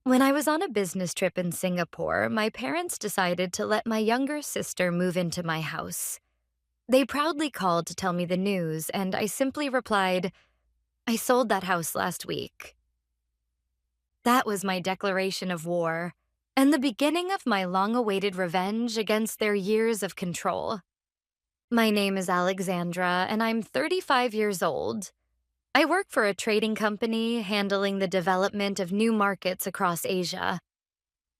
When I was on a business trip in Singapore, my parents decided to let my younger sister move into my house. They proudly called to tell me the news, and I simply replied, I sold that house last week. That was my declaration of war, and the beginning of my long-awaited revenge against their years of control. My name is Alexandra, and I'm 35 years old. I work for a trading company handling the development of new markets across Asia.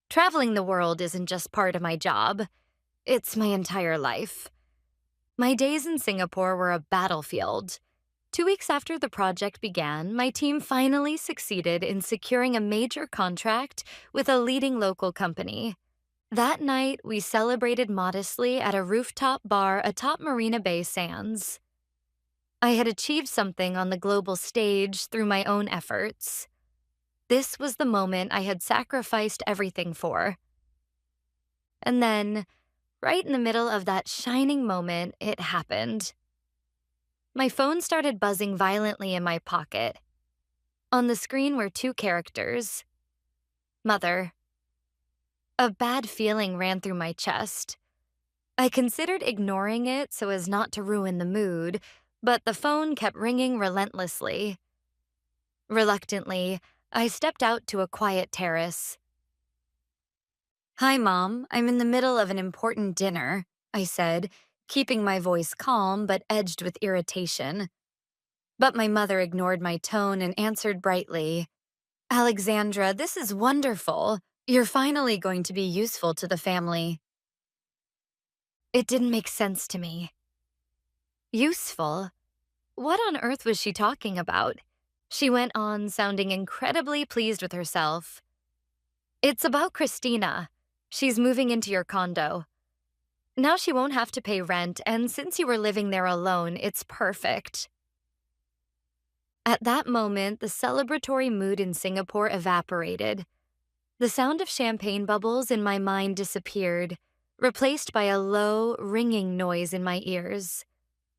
Traveling the world isn't just part of my job, it's my entire life. My days in Singapore were a battlefield. 2 weeks after the project began, my team finally succeeded in securing a major contract with a leading local company. That night, we celebrated modestly at a rooftop bar atop Marina Bay Sands. I had achieved something on the global stage through my own efforts. This was the moment I had sacrificed everything for. And then, right in the middle of that shining moment, it happened. My phone started buzzing violently in my pocket. On the screen were 2 characters. Mother. A bad feeling ran through my chest. I considered ignoring it so as not to ruin the mood, but the phone kept ringing relentlessly. Reluctantly, I stepped out to a quiet terrace. Hi, Mom. I'm in the middle of an important dinner, I said, keeping my voice calm but edged with irritation. But my mother ignored my tone and answered brightly, Alexandra, this is wonderful. You're finally going to be useful to the family. It didn't make sense to me. Useful? What on earth was she talking about? She went on, sounding incredibly pleased with herself. It's about Christina. She's moving into your condo. Now she won't have to pay rent, and since you were living there alone, it's perfect. At that moment, the celebratory mood in Singapore evaporated. The sound of champagne bubbles in my mind disappeared, replaced by a low, ringing noise in my ears.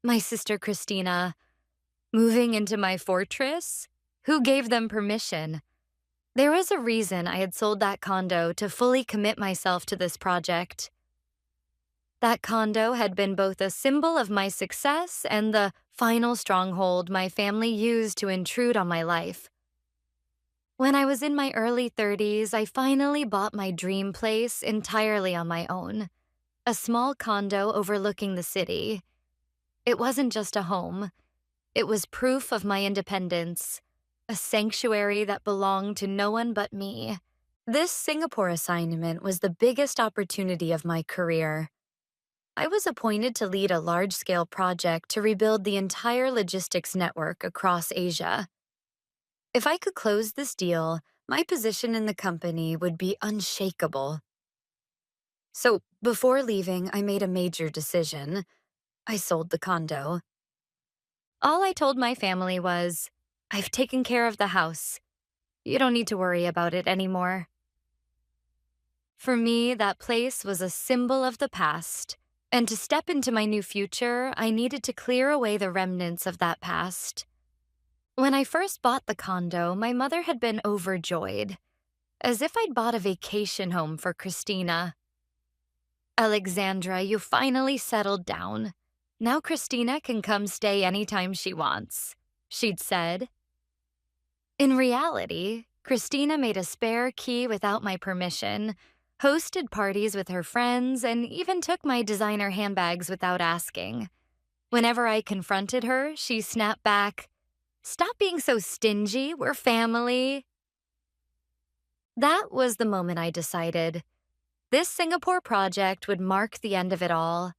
My sister Christina. Moving into my fortress? Who gave them permission? There was a reason I had sold that condo to fully commit myself to this project. That condo had been both a symbol of my success and the final stronghold my family used to intrude on my life. When I was in my early 30s, I finally bought my dream place entirely on my own. A small condo overlooking the city. It wasn't just a home. It was proof of my independence, a sanctuary that belonged to no one but me. This Singapore assignment was the biggest opportunity of my career. I was appointed to lead a large-scale project to rebuild the entire logistics network across Asia. If I could close this deal, my position in the company would be unshakable. So, before leaving, I made a major decision. I sold the condo. All I told my family was, I've taken care of the house. You don't need to worry about it anymore. For me, that place was a symbol of the past, and to step into my new future, I needed to clear away the remnants of that past. When I first bought the condo, my mother had been overjoyed, as if I'd bought a vacation home for Christina. Alexandra, you finally settled down. Now Christina can come stay anytime she wants, she'd said. In reality, Christina made a spare key without my permission, hosted parties with her friends, and even took my designer handbags without asking. Whenever I confronted her, she snapped back, Stop being so stingy, we're family. That was the moment I decided. This Singapore project would mark the end of it all.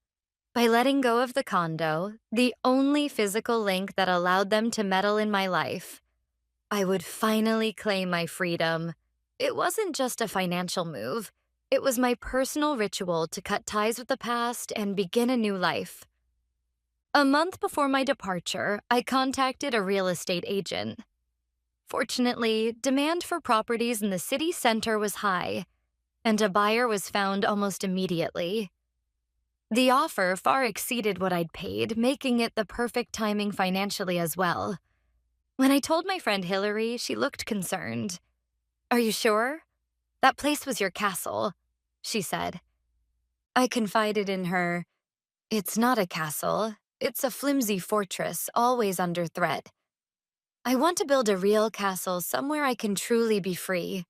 By letting go of the condo, the only physical link that allowed them to meddle in my life, I would finally claim my freedom. It wasn't just a financial move. It was my personal ritual to cut ties with the past and begin a new life. A month before my departure, I contacted a real estate agent. Fortunately, demand for properties in the city center was high, and a buyer was found almost immediately. The offer far exceeded what I'd paid, making it the perfect timing financially as well. When I told my friend Hillary, she looked concerned. Are you sure? That place was your castle, she said. I confided in her, "It's not a castle. It's a flimsy fortress, always under threat. I want to build a real castle somewhere I can truly be free."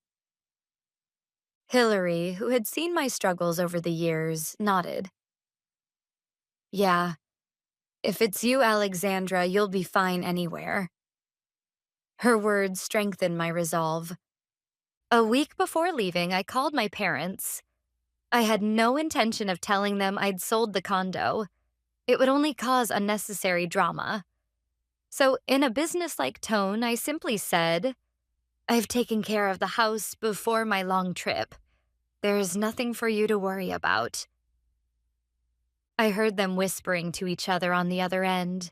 Hillary, who had seen my struggles over the years, nodded. "Yeah, if it's you, Alexandra, you'll be fine anywhere." Her words strengthened my resolve. A week before leaving, I called my parents. I had no intention of telling them I'd sold the condo. It would only cause unnecessary drama. So, in a businesslike tone, I simply said, "I've taken care of the house before my long trip. There's nothing for you to worry about." I heard them whispering to each other on the other end.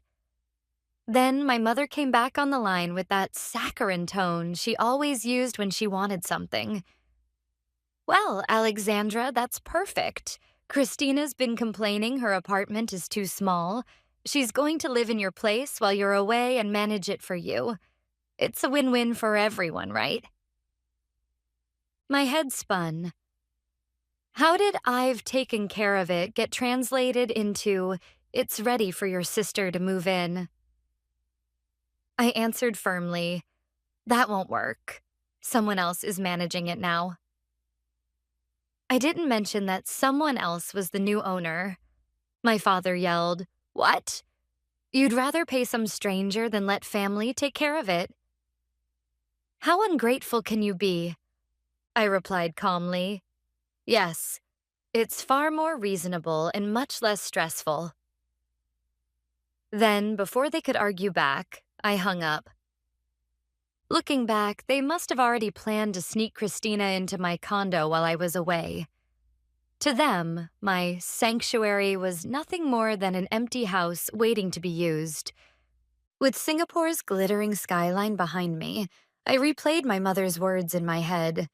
Then my mother came back on the line with that saccharine tone she always used when she wanted something. "Well, Alexandra, that's perfect. Christina's been complaining her apartment is too small. She's going to live in your place while you're away and manage it for you. It's a win-win for everyone, right?" My head spun. How did "I've taken care of it" get translated into "it's ready for your sister to move in"? I answered firmly, "That won't work. Someone else is managing it now." I didn't mention that someone else was the new owner. My father yelled, "What? You'd rather pay some stranger than let family take care of it?" "How ungrateful can you be?" I replied calmly. "Yes, it's far more reasonable and much less stressful." Then, before they could argue back, I hung up. Looking back, they must have already planned to sneak Christina into my condo while I was away. To them, my sanctuary was nothing more than an empty house waiting to be used. With Singapore's glittering skyline behind me, I replayed my mother's words in my head.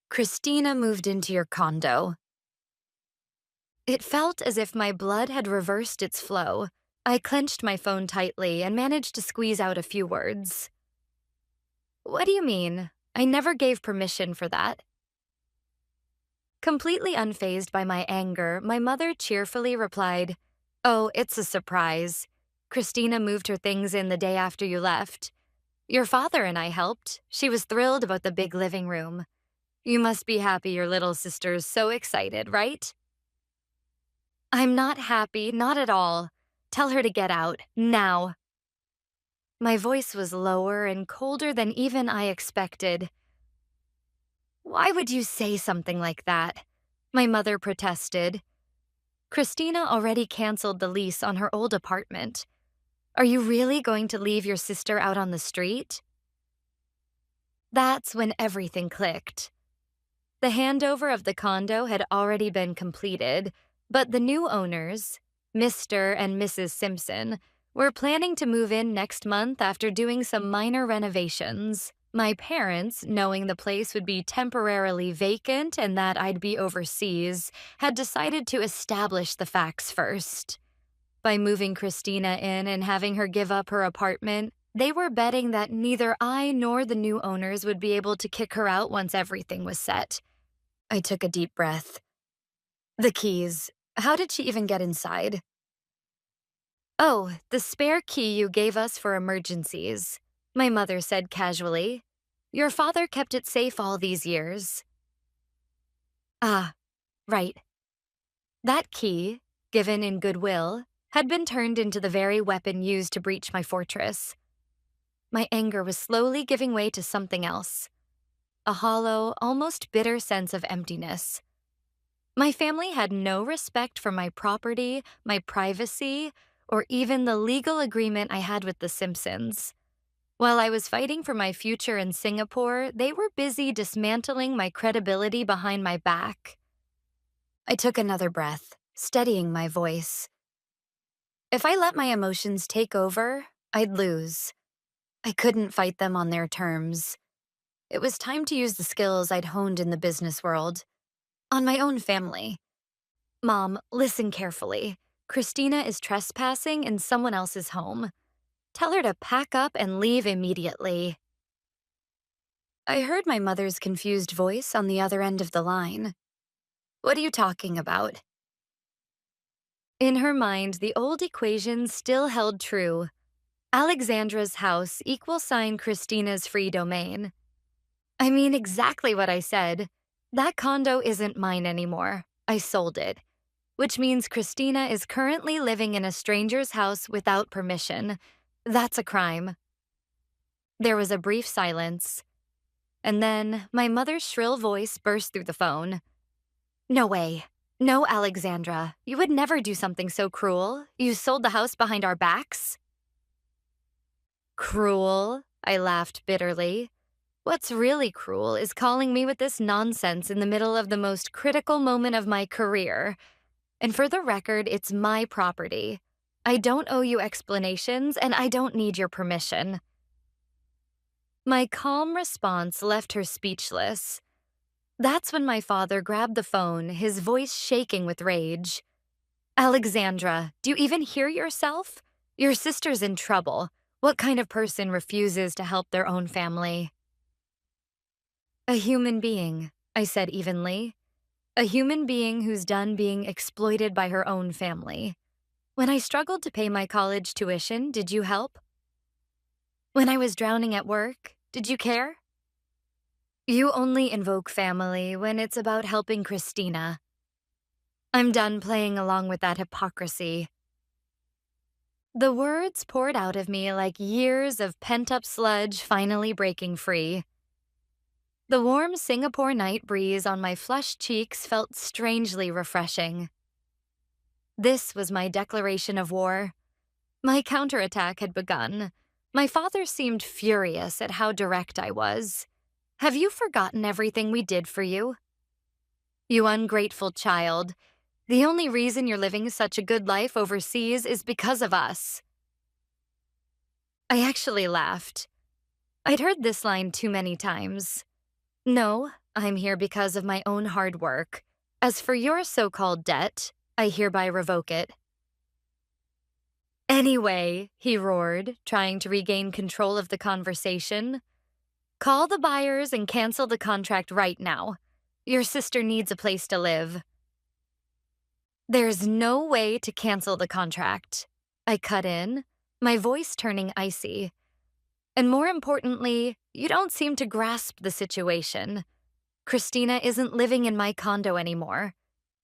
"Christina moved into your condo." It felt as if my blood had reversed its flow. I clenched my phone tightly and managed to squeeze out a few words. "What do you mean? I never gave permission for that." Completely unfazed by my anger, my mother cheerfully replied, "Oh, it's a surprise. Christina moved her things in the day after you left. Your father and I helped. She was thrilled about the big living room. You must be happy your little sister's so excited, right?" "I'm not happy, not at all. Tell her to get out, now." My voice was lower and colder than even I expected. "Why would you say something like that?" my mother protested. "Christina already canceled the lease on her old apartment. Are you really going to leave your sister out on the street?" That's when everything clicked. The handover of the condo had already been completed, but the new owners, Mr. and Mrs. Simpson, were planning to move in next month after doing some minor renovations. My parents, knowing the place would be temporarily vacant and that I'd be overseas, had decided to establish the facts first. By moving Christina in and having her give up her apartment, they were betting that neither I nor the new owners would be able to kick her out once everything was set. I took a deep breath. "The keys. How did she even get inside?" "Oh, the spare key you gave us for emergencies," my mother said casually. "Your father kept it safe all these years." "Ah, right." That key, given in goodwill, had been turned into the very weapon used to breach my fortress. My anger was slowly giving way to something else. A hollow, almost bitter sense of emptiness. My family had no respect for my property, my privacy, or even the legal agreement I had with the Simpsons. While I was fighting for my future in Singapore, they were busy dismantling my credibility behind my back. I took another breath, steadying my voice. If I let my emotions take over, I'd lose. I couldn't fight them on their terms. It was time to use the skills I'd honed in the business world. On my own family. "Mom, listen carefully. Christina is trespassing in someone else's home. Tell her to pack up and leave immediately." I heard my mother's confused voice on the other end of the line. What are you talking about? In her mind, the old equation still held true. Alexandra's house = Christina's free domain. I mean exactly what I said. That condo isn't mine anymore. I sold it. Which means Christina is currently living in a stranger's house without permission. That's a crime. There was a brief silence. And then my mother's shrill voice burst through the phone. No way. No, Alexandra. You would never do something so cruel. You sold the house behind our backs. Cruel? I laughed bitterly. What's really cruel is calling me with this nonsense in the middle of the most critical moment of my career. And for the record, it's my property. I don't owe you explanations, and I don't need your permission. My calm response left her speechless. That's when my father grabbed the phone, his voice shaking with rage. Alexandra, do you even hear yourself? Your sister's in trouble. What kind of person refuses to help their own family? A human being, I said evenly. A human being who's done being exploited by her own family. When I struggled to pay my college tuition, did you help? When I was drowning at work, did you care? You only invoke family when it's about helping Christina. I'm done playing along with that hypocrisy. The words poured out of me like years of pent-up sludge finally breaking free. The warm Singapore night breeze on my flushed cheeks felt strangely refreshing. This was my declaration of war. My counterattack had begun. My father seemed furious at how direct I was. Have you forgotten everything we did for you? You ungrateful child. The only reason you're living such a good life overseas is because of us. I actually laughed. I'd heard this line too many times. No, I'm here because of my own hard work. As for your so-called debt, I hereby revoke it. Anyway, he roared, trying to regain control of the conversation. Call the buyers and cancel the contract right now. Your sister needs a place to live. There's no way to cancel the contract. I cut in, my voice turning icy. And more importantly, you don't seem to grasp the situation. Christina isn't living in my condo anymore.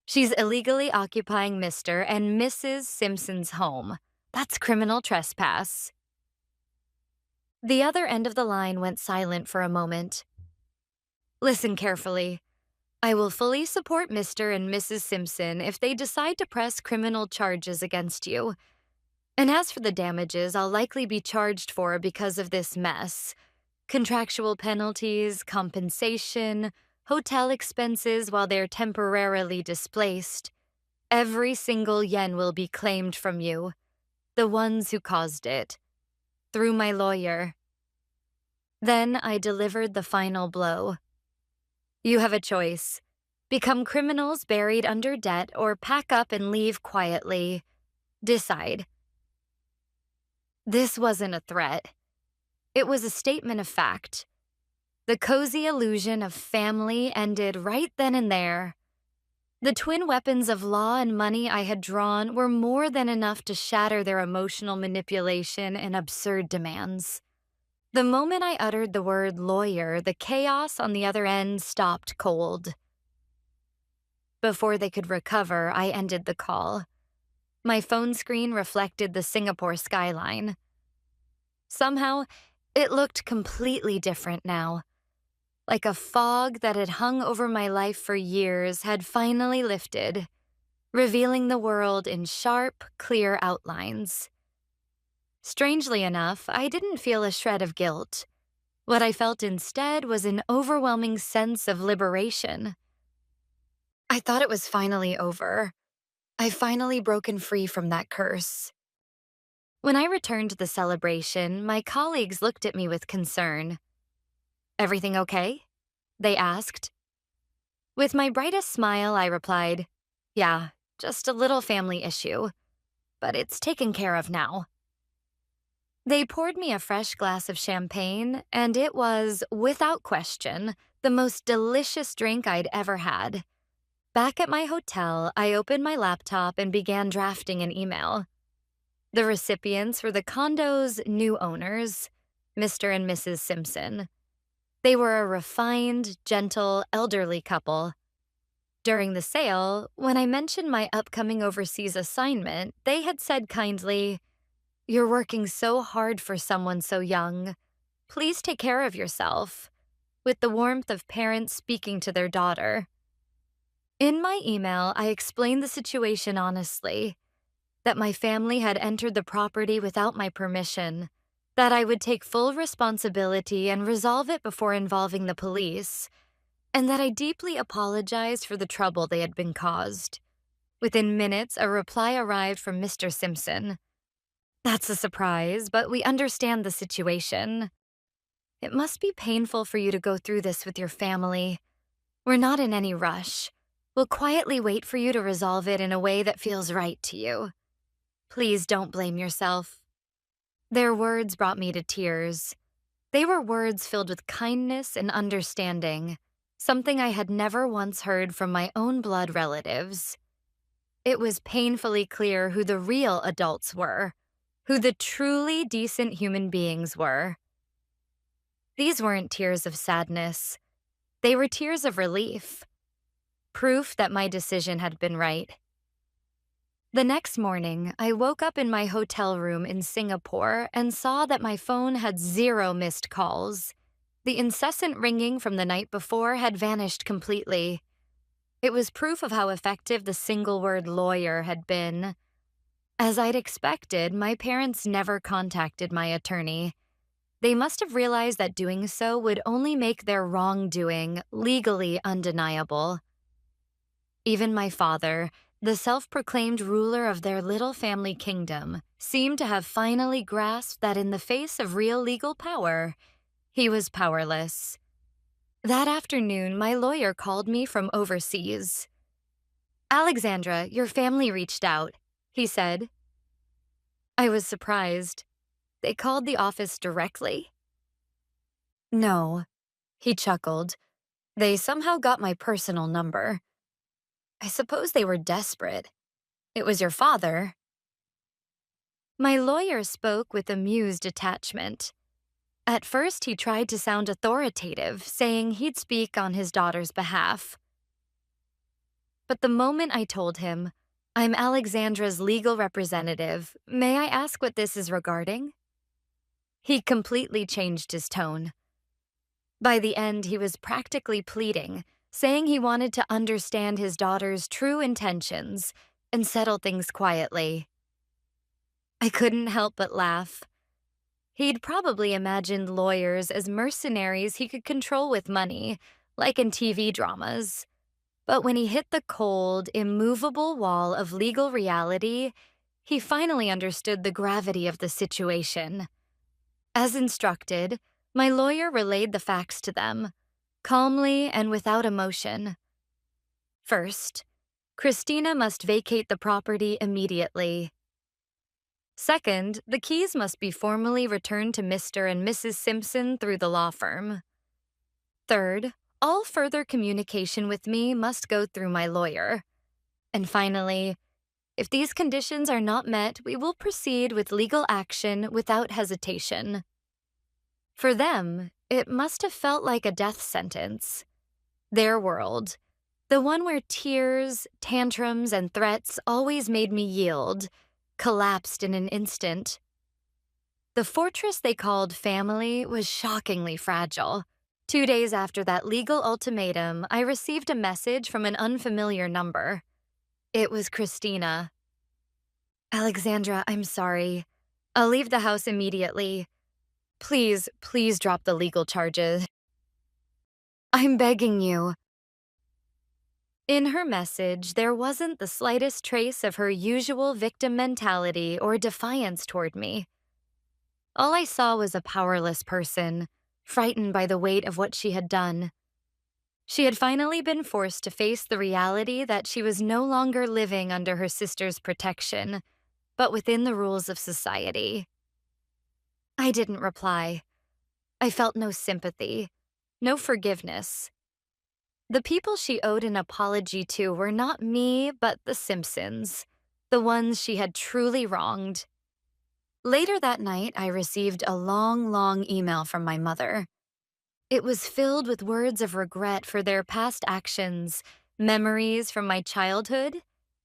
She's illegally occupying Mr. and Mrs. Simpson's home. That's criminal trespass. The other end of the line went silent for a moment. Listen carefully. I will fully support Mr. and Mrs. Simpson if they decide to press criminal charges against you. And as for the damages I'll likely be charged for because of this mess, contractual penalties, compensation, hotel expenses while they're temporarily displaced, every single yen will be claimed from you, the ones who caused it, through my lawyer. Then I delivered the final blow. You have a choice. Become criminals buried under debt or pack up and leave quietly. Decide. This wasn't a threat. It was a statement of fact. The cozy illusion of family ended right then and there. The twin weapons of law and money I had drawn were more than enough to shatter their emotional manipulation and absurd demands. The moment I uttered the word lawyer, the chaos on the other end stopped cold. Before they could recover, I ended the call. My phone screen reflected the Singapore skyline. Somehow, it looked completely different now. Like a fog that had hung over my life for years had finally lifted, revealing the world in sharp, clear outlines. Strangely enough, I didn't feel a shred of guilt. What I felt instead was an overwhelming sense of liberation. I thought it was finally over. I've finally broken free from that curse. When I returned to the celebration, my colleagues looked at me with concern. Everything okay? They asked. With my brightest smile, I replied, yeah, just a little family issue, but it's taken care of now. They poured me a fresh glass of champagne, and it was, without question, the most delicious drink I'd ever had. Back at my hotel, I opened my laptop and began drafting an email. The recipients were the condo's new owners, Mr. and Mrs. Simpson. They were a refined, gentle, elderly couple. During the sale, when I mentioned my upcoming overseas assignment, they had said kindly, "You're working so hard for someone so young. Please take care of yourself," with the warmth of parents speaking to their daughter. In my email, I explained the situation honestly, that my family had entered the property without my permission, that I would take full responsibility and resolve it before involving the police, and that I deeply apologized for the trouble they had been caused. Within minutes, a reply arrived from Mr. Simpson. "That's a surprise, but we understand the situation. It must be painful for you to go through this with your family. We're not in any rush. We'll quietly wait for you to resolve it in a way that feels right to you. Please don't blame yourself." Their words brought me to tears. They were words filled with kindness and understanding, something I had never once heard from my own blood relatives. It was painfully clear who the real adults were, who the truly decent human beings were. These weren't tears of sadness. They were tears of relief. Proof that my decision had been right. The next morning, I woke up in my hotel room in Singapore and saw that my phone had 0 missed calls. The incessant ringing from the night before had vanished completely. It was proof of how effective the single-word lawyer had been. As I'd expected, my parents never contacted my attorney. They must have realized that doing so would only make their wrongdoing legally undeniable. Even my father, the self-proclaimed ruler of their little family kingdom, seemed to have finally grasped that in the face of real legal power, he was powerless. That afternoon, my lawyer called me from overseas. "Alexandra, your family reached out," he said. I was surprised. They called the office directly? "No," he chuckled. "They somehow got my personal number. I suppose they were desperate. It was your father." My lawyer spoke with amused detachment. At first, he tried to sound authoritative, saying he'd speak on his daughter's behalf. But the moment I told him, "I'm Alexandra's legal representative, may I ask what this is regarding?" he completely changed his tone. By the end, he was practically pleading, saying he wanted to understand his daughter's true intentions and settle things quietly. I couldn't help but laugh. He'd probably imagined lawyers as mercenaries he could control with money, like in TV dramas. But when he hit the cold, immovable wall of legal reality, he finally understood the gravity of the situation. As instructed, my lawyer relayed the facts to them, calmly and without emotion. First, Christina must vacate the property immediately. Second, the keys must be formally returned to Mr. and Mrs. Simpson through the law firm. Third, all further communication with me must go through my lawyer. And finally, if these conditions are not met, we will proceed with legal action without hesitation. For them, it must have felt like a death sentence. Their world, the one where tears, tantrums, and threats always made me yield, collapsed in an instant. The fortress they called family was shockingly fragile. 2 days after that legal ultimatum, I received a message from an unfamiliar number. It was Christina. "Alexandra, I'm sorry. I'll leave the house immediately. Please drop the legal charges. I'm begging you." In her message, there wasn't the slightest trace of her usual victim mentality or defiance toward me. All I saw was a powerless person, frightened by the weight of what she had done. She had finally been forced to face the reality that she was no longer living under her sister's protection, but within the rules of society. I didn't reply. I felt no sympathy, no forgiveness. The people she owed an apology to were not me, but the Simpsons, the ones she had truly wronged. Later that night, I received a long, long email from my mother. It was filled with words of regret for their past actions, memories from my childhood,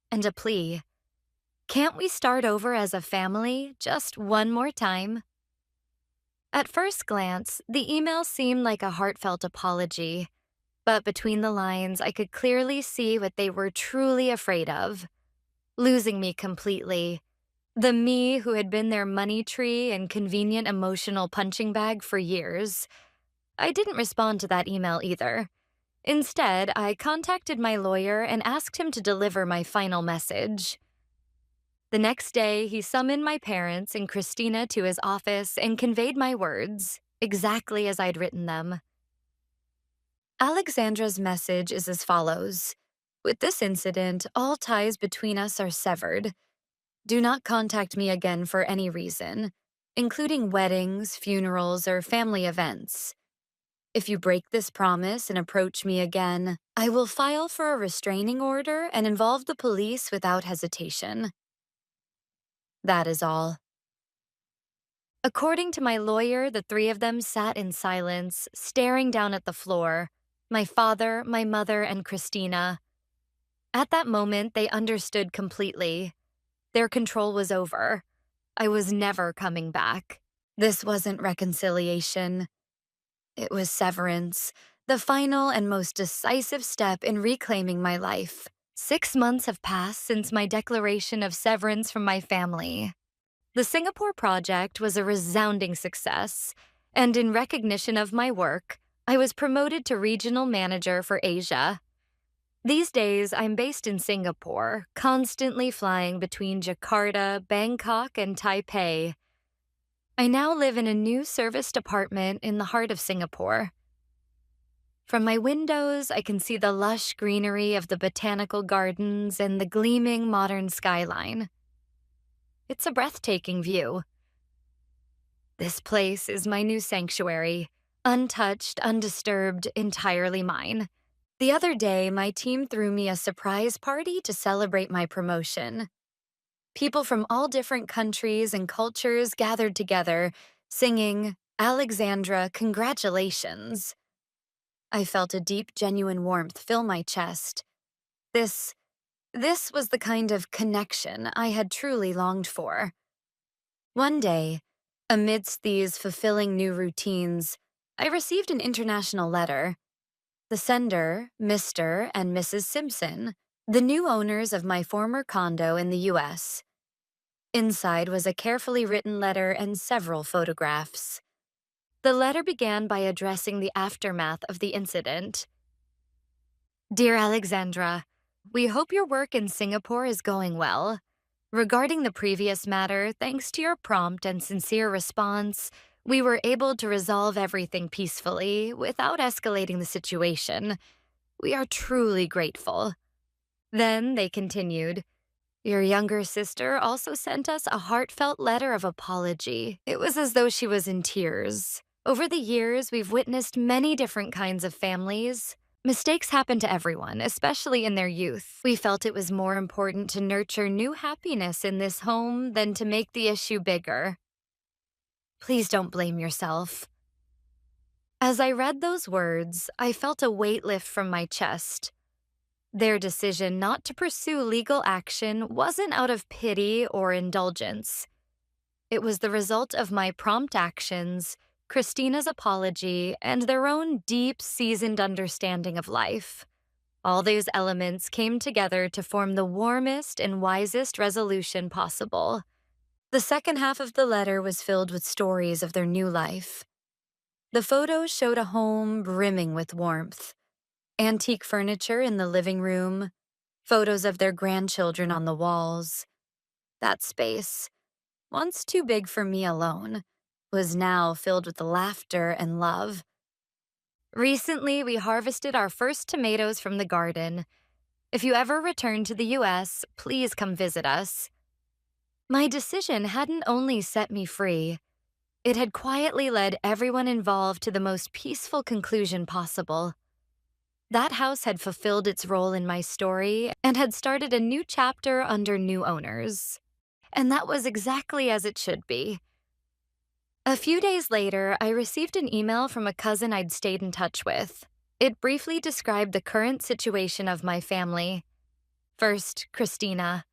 and a plea. Can't we start over as a family just one more time? At first glance, the email seemed like a heartfelt apology, but between the lines, I could clearly see what they were truly afraid of: losing me completely. The me who had been their money tree and convenient emotional punching bag for years. I didn't respond to that email either. Instead, I contacted my lawyer and asked him to deliver my final message. The next day, he summoned my parents and Christina to his office and conveyed my words, exactly as I'd written them. Alexandra's message is as follows. With this incident, all ties between us are severed. Do not contact me again for any reason, including weddings, funerals, or family events. If you break this promise and approach me again, I will file for a restraining order and involve the police without hesitation. That is all. According to my lawyer, the three of them sat in silence, staring down at the floor. My father, my mother, and Christina. At that moment, they understood completely. Their control was over. I was never coming back. This wasn't reconciliation. It was severance, the final and most decisive step in reclaiming my life. 6 months have passed since my declaration of severance from my family. The Singapore project was a resounding success, and in recognition of my work, I was promoted to regional manager for Asia. These days, I'm based in Singapore, constantly flying between Jakarta, Bangkok, and Taipei. I now live in a new serviced apartment in the heart of Singapore. From my windows, I can see the lush greenery of the botanical gardens and the gleaming modern skyline. It's a breathtaking view. This place is my new sanctuary, untouched, undisturbed, entirely mine. The other day, my team threw me a surprise party to celebrate my promotion. People from all different countries and cultures gathered together, singing, "Alexandra, congratulations." I felt a deep, genuine warmth fill my chest. This was the kind of connection I had truly longed for. One day, amidst these fulfilling new routines, I received an international letter. The sender, Mr. and Mrs. Simpson, the new owners of my former condo in the U.S. Inside was a carefully written letter and several photographs. The letter began by addressing the aftermath of the incident. Dear Alexandra, we hope your work in Singapore is going well. Regarding the previous matter, thanks to your prompt and sincere response, we were able to resolve everything peacefully without escalating the situation. We are truly grateful. Then they continued, your younger sister also sent us a heartfelt letter of apology. It was as though she was in tears. Over the years, we've witnessed many different kinds of families. Mistakes happen to everyone, especially in their youth. We felt it was more important to nurture new happiness in this home than to make the issue bigger. Please don't blame yourself. As I read those words, I felt a weight lift from my chest. Their decision not to pursue legal action wasn't out of pity or indulgence. It was the result of my prompt actions, Christina's apology, and their own deep, seasoned understanding of life. All those elements came together to form the warmest and wisest resolution possible. The second half of the letter was filled with stories of their new life. The photos showed a home brimming with warmth. Antique furniture in the living room, photos of their grandchildren on the walls. That space, once too big for me alone, was now filled with laughter and love. Recently, we harvested our first tomatoes from the garden. If you ever return to the U.S., please come visit us. My decision hadn't only set me free, It had quietly led everyone involved to the most peaceful conclusion possible. That house had fulfilled its role in my story and had started a new chapter under new owners. And that was exactly as it should be. A few days later, I received an email from a cousin I'd stayed in touch with. It briefly described the current situation of my family. First, Christina.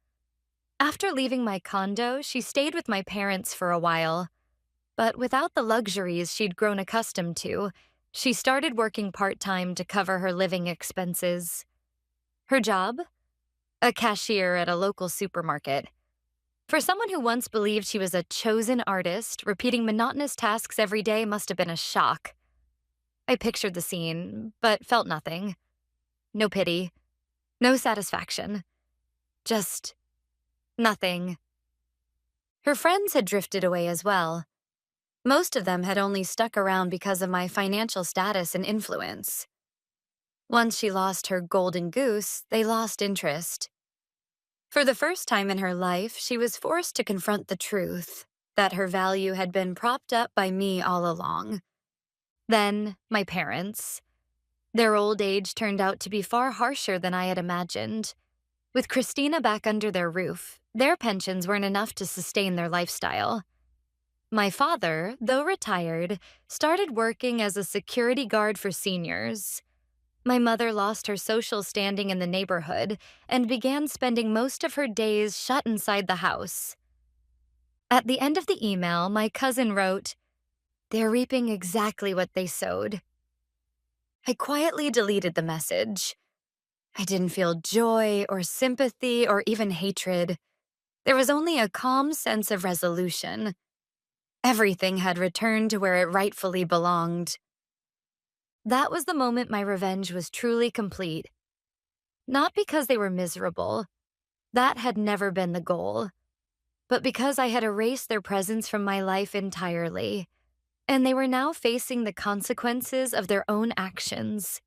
After leaving my condo, she stayed with my parents for a while. But without the luxuries she'd grown accustomed to, she started working part-time to cover her living expenses. Her job? A cashier at a local supermarket. For someone who once believed she was a chosen artist, repeating monotonous tasks every day must have been a shock. I pictured the scene, but felt nothing. No pity. No satisfaction. Just nothing. Her friends had drifted away as well. Most of them had only stuck around because of my financial status and influence. Once she lost her golden goose, they lost interest. For the first time in her life, she was forced to confront the truth that her value had been propped up by me all along. Then, my parents. Their old age turned out to be far harsher than I had imagined. With Christina back under their roof, their pensions weren't enough to sustain their lifestyle. My father, though retired, started working as a security guard for seniors. My mother lost her social standing in the neighborhood and began spending most of her days shut inside the house. At the end of the email, my cousin wrote, "They're reaping exactly what they sowed." I quietly deleted the message. I didn't feel joy or sympathy or even hatred. There was only a calm sense of resolution. Everything had returned to where it rightfully belonged. That was the moment my revenge was truly complete. Not because they were miserable. That had never been the goal. But because I had erased their presence from my life entirely, and they were now facing the consequences of their own actions.